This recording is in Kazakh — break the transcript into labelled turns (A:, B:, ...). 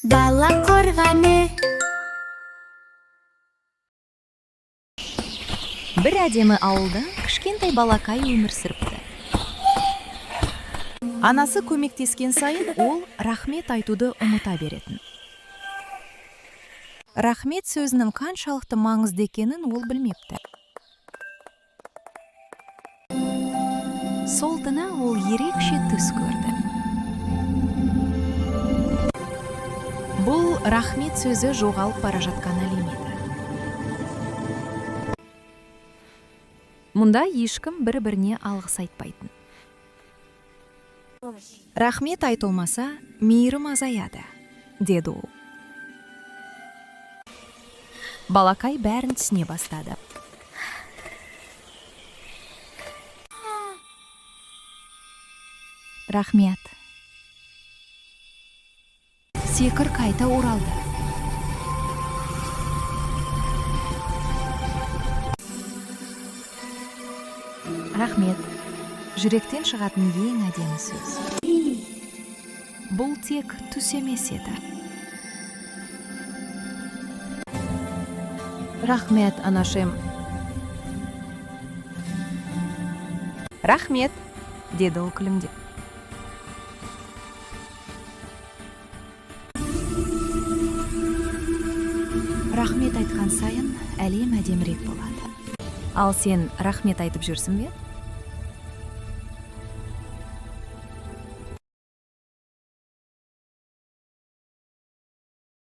A: Бала қорғаны.
B: Бір әдемі ауылда кішкентай балакай өмір сүріпті. Анасы көмектескен сайын ол рахмет айтуды ұмыта беретін. Рахмет сөзінің қаншалықты маңызды екенін ол білмепті. Сол түні ол ерекше түс көрді. Бұл рахмет сөзі жоғалып бара жатқан әлем еді. Мұнда ешкім бір-біріне алғыс айтпайтын. Рахмет айтылмаса, мейірім азаяды, деді ол. Балакай бәрін түсіне бастады. Рахмет. Секір қайта оралды. Рахмет. Жүректен шығатын ең әдемі сөз. Бұл тек түс емес еді. Рахмет, анашым. Рахмет, деді ол күлімдеп. Рахмет айтқан сайын әлем әдемірек болады. Ал сен рахмет айтып жүрсің бе?